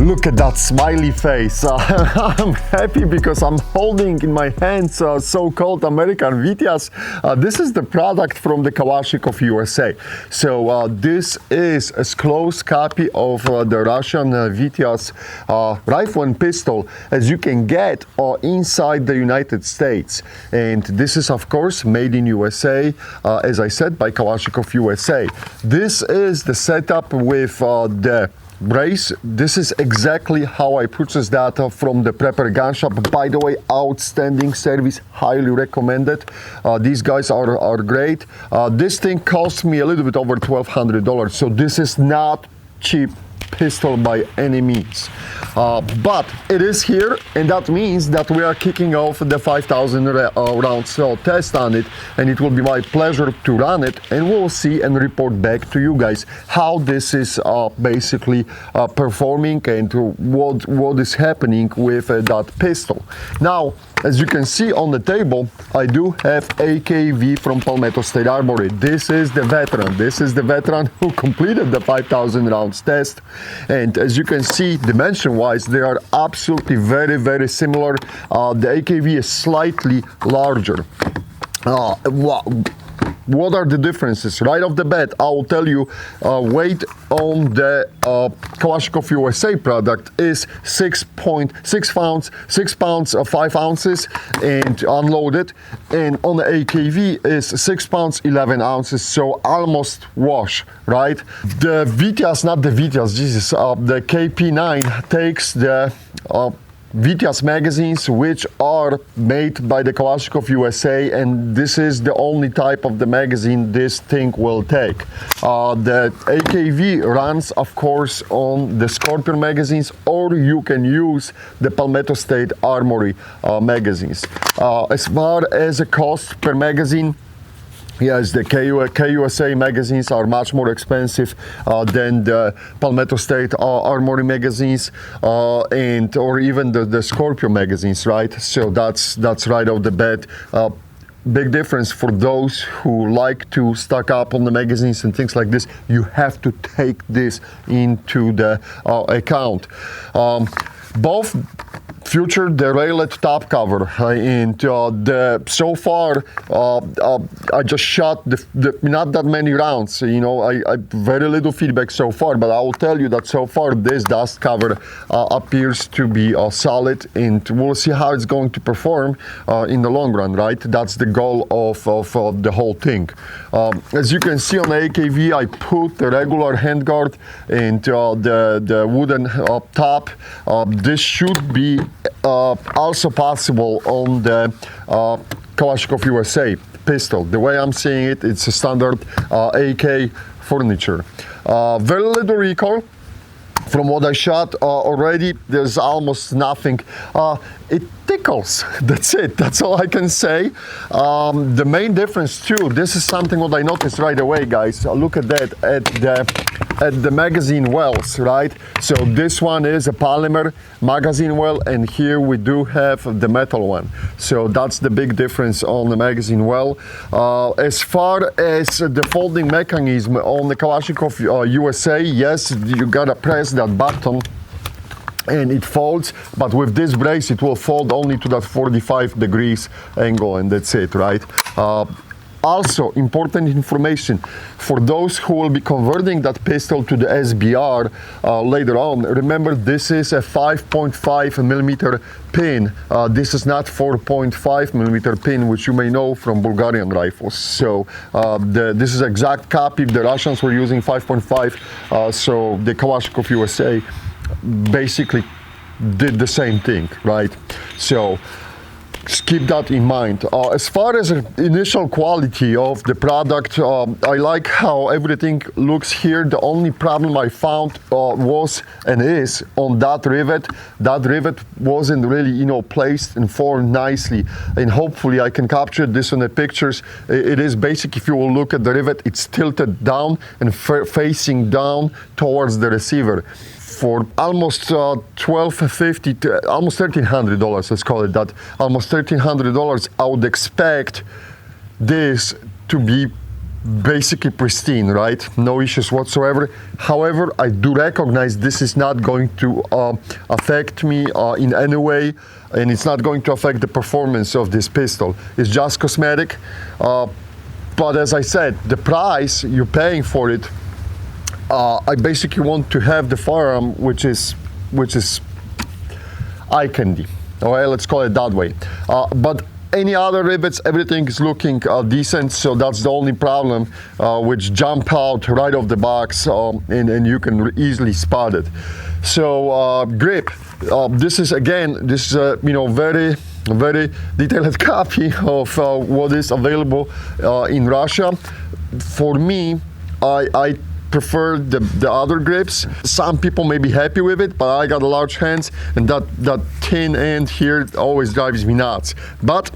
Look at that smiley face. I'm happy because I'm holding in my hands so-called American Vityaz. This is the product from the Kalashnikov USA. So this is a close copy of the Russian Vityaz rifle and pistol as you can get inside the United States. And this is of course made in USA, as I said, by Kalashnikov USA. This is the setup with the brace. This is exactly how I purchased that from the Prepper Gun Shop. By the way, outstanding service, highly recommended. These guys are great. This thing cost me a little bit over $1,200, so this is not cheap pistol by any means, but it is here, and that means that we are kicking off the 5,000 rounds test on it, and it will be my pleasure to run it, and we'll see and report back to you guys how this is basically performing and what is happening with that pistol. Now, as you can see on the table, I do have AKV from Palmetto State Armory. This is the veteran. This is the veteran who completed the 5,000 rounds test. And as you can see, dimension-wise, they are absolutely very similar. The AKV is slightly larger. What are the differences? Right off the bat, I will tell you, weight on the Kalashnikov USA product is 6 pounds 5 ounces and unloaded, and on the AKV is 6 pounds 11 ounces, so almost wash, right? The Vityaz, not the Vityaz, Jesus, the KP9 takes the Vityaz magazines, which are made by the Kalashnikov USA, and this is the only type of the magazine this thing will take. The AKV runs, of course, on the Scorpion magazines, or you can use the Palmetto State Armory magazines. As far as the cost per magazine, yes, the KUSA magazines are much more expensive than the Palmetto State Armory magazines, and or even the Scorpio magazines, right? So that's right off the bat. Big difference for those who like to stock up on the magazines and things like this. You have to take this into the account. Both feature the raylet top cover, and so far I just shot not that many rounds. You know, I very little feedback so far, but I will tell you that so far this dust cover appears to be solid, and we'll see how it's going to perform in the long run, right? That's the goal of the whole thing. As you can see on the AKV, I put the regular handguard and the wooden top. This should be also possible on the Kalashnikov USA pistol. The way I'm seeing it, it's a standard AK furniture. Very little recoil. From what I shot already, there's almost nothing. It tickles. That's it. That's all I can say. The main difference too, this is something what I noticed right away, guys. Look at that, at the magazine wells, right? So this one is a polymer magazine well, and here we do have the metal one. So that's the big difference on the magazine well. As far as the folding mechanism on the Kalashnikov USA, yes, you gotta press that button and it folds, but with this brace it will fold only to that 45 degrees angle, and that's it, right? Also, important information for those who will be converting that pistol to the SBR later on. Remember, this is a 5.5 millimeter pin. This is not 4.5 millimeter pin, which you may know from Bulgarian rifles. So this is exact copy. The Russians were using 5.5, so the Kalashnikov USA basically did the same thing, right? So just keep that in mind. As far as the initial quality of the product, I like how everything looks here. The only problem I found was and is on that rivet. That rivet wasn't really, you know, placed and formed nicely, and hopefully I can capture this in the pictures. It is basic. If you will look at the rivet, it's tilted down and facing down towards the receiver. For almost $1,250 to almost $1,300, let's call it that, almost $1,300, I would expect this to be basically pristine, right? No issues whatsoever. However, I do recognize this is not going to affect me in any way, and it's not going to affect the performance of this pistol. It's just cosmetic. But as I said, the price you're paying for it, I basically want to have the firearm which is eye candy. Okay, let's call it that way. But any other rivets, everything is looking decent, so that's the only problem which jump out right off the box, and you can easily spot it. So grip, this is again, this is a very detailed copy of what is available in Russia. For me, I prefer the other grips. Some people may be happy with it, but I got large hands, and that thin end here always drives me nuts. But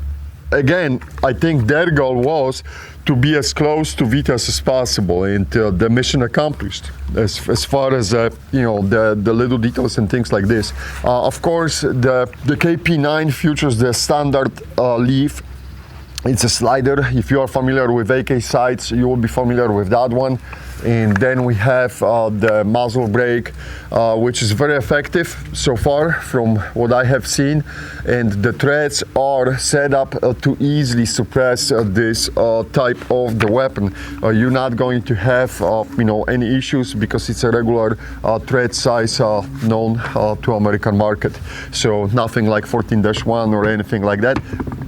again, I think their goal was to be as close to Vitas as possible, and the mission accomplished as far as the little details and things like this. Of course, the KP9 features the standard leaf. It's a slider. If you are familiar with AK sights, you will be familiar with that one. And then we have the muzzle brake, which is very effective so far from what I have seen, and the threads are set up to easily suppress this type of the weapon. You're not going to have any issues because it's a regular thread size known to American market, so nothing like 14-1 or anything like that.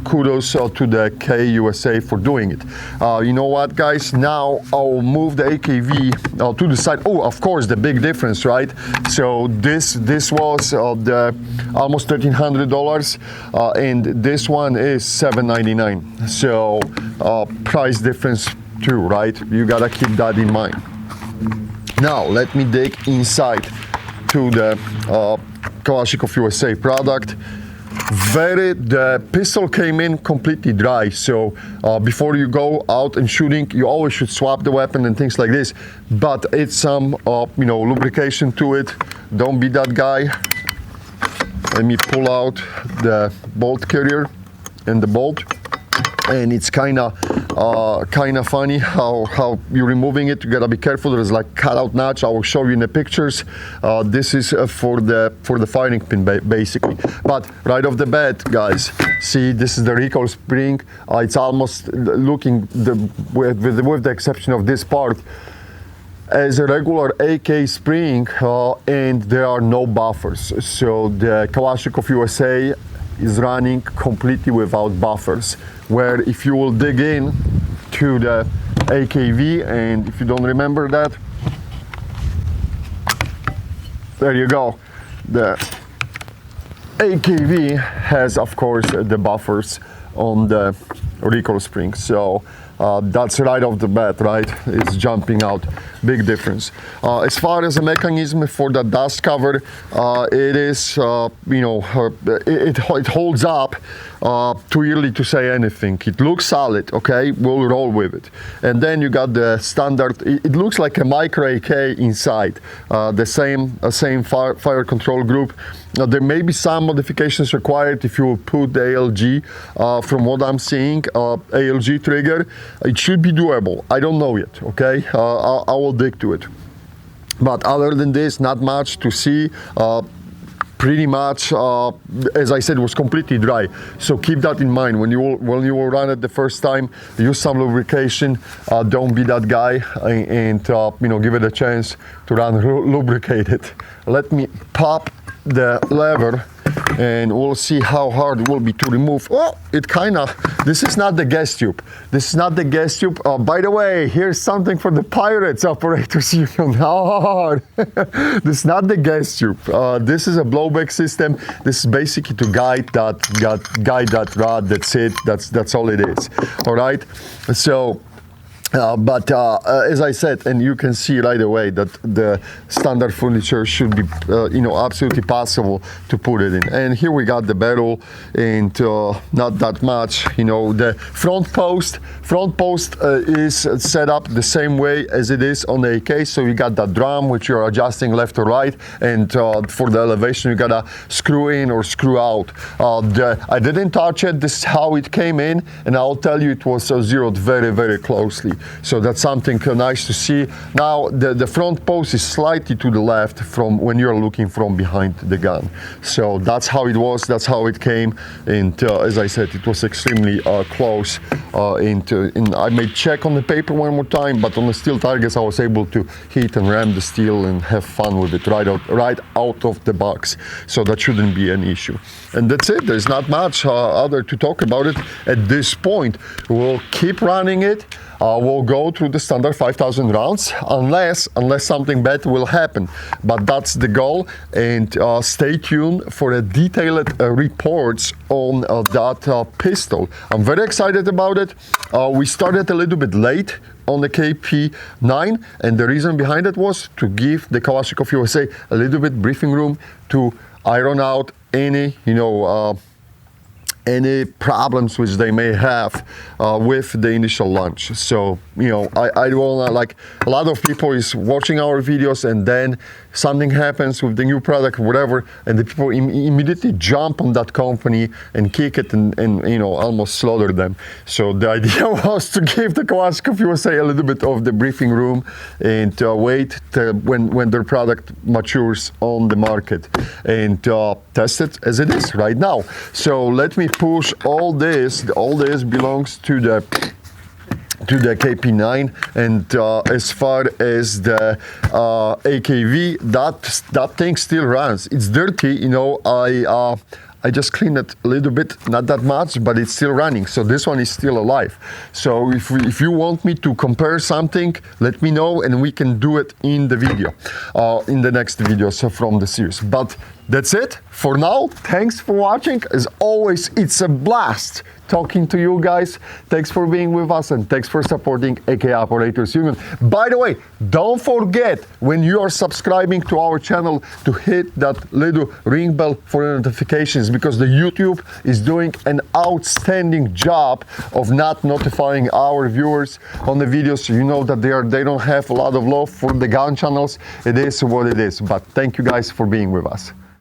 Kudos to the AKOU USA for doing it. You know what, guys, now I'll move the AKV to the side. Oh, of course, the big difference, right? So this was the almost $1,300, and this one is $799. So price difference too, right? You gotta keep that in mind. Now let me dig inside to the Kalashnikov USA product. The pistol came in completely dry, so before you go out and shooting, you always should swap the weapon and things like this, but it's some lubrication to it. Don't be that guy. Let me pull out the bolt carrier and the bolt, and it's kind of funny how you're removing it. You gotta be careful. There's like cutout notch. I will show you in the pictures. This is for the firing pin basically. But right off the bat, guys, see, this is the recoil spring. It's almost looking with the exception of this part as a regular AK spring, and there are no buffers. So the Kalashnikov USA is running completely without buffers, where if you will dig in to the AKV, and if you don't remember that, there you go. The AKV has, of course, the buffers on the recoil spring. So that's right off the bat, right? It's jumping out. Big difference. As far as the mechanism for the dust cover, it is, it holds up. Too early to say anything. It looks solid, okay? We'll roll with it. And then you got the standard, it looks like a micro AK inside. The same fire control group. There may be some modifications required if you will put the ALG. From what I'm seeing, ALG trigger, it should be doable. I don't know yet, okay? I will dig to it. But other than this, not much to see. Pretty much, as I said, it was completely dry. So keep that in mind when you will run it the first time. Use some lubrication. Don't be that guy, and give it a chance to run lubricated. Let me pop the lever, and we'll see how hard it will be to remove. Oh, this is not the gas tube. This is not the gas tube. By the way, here's something for the pirates operators. You know how hard. This is not the gas tube. This is a blowback system. This is basically to guide that rod. That's it. That's all it is. All right. So. But as I said, and you can see right away that the standard furniture should be, absolutely possible to put it in. And here we got the barrel, and not that much. The front post is set up the same way as it is on the AK. So you got that drum which you're adjusting left or right, and for the elevation you gotta screw in or screw out. I didn't touch it. This is how it came in, and I'll tell you it was zeroed very, very closely. So that's something nice to see. Now the front post is slightly to the left from when you're looking from behind the gun. So that's how it was, that's how it came, and as I said, it was extremely close. And I may check on the paper one more time, but on the steel targets I was able to hit and ram the steel and have fun with it right out of the box. So that shouldn't be an issue. And that's it. There's not much other to talk about it at this point. We'll keep running it. We'll go through the standard 5,000 rounds unless something bad will happen. But that's the goal, and stay tuned for a detailed reports on that pistol. I'm very excited about it. We started a little bit late on the KP9, and the reason behind it was to give the Kalashnikov USA a little bit briefing room to iron out any, any problems which they may have with the initial launch. So, I will like a lot of people is watching our videos and then something happens with the new product, whatever, and the people immediately jump on that company and kick it and almost slaughter them. So the idea was to give the Kalashnikov USA a little bit of the briefing room and wait when their product matures on the market and test it as it is right now. So let me push all this. All this belongs to the KP9, and as far as the AKV, that thing still runs. It's dirty, I just cleaned it a little bit, not that much, but it's still running. So this one is still alive. So if you want me to compare something, let me know and we can do it in the video, in the next videos from the series. But that's it for now. Thanks for watching. As always, it's a blast talking to you guys. Thanks for being with us and thanks for supporting AK Operators Union. By the way, don't forget when you are subscribing to our channel to hit that little ring bell for notifications, because the YouTube is doing an outstanding job of not notifying our viewers on the videos. You know that they don't have a lot of love for the gun channels. It is what it is. But thank you guys for being with us.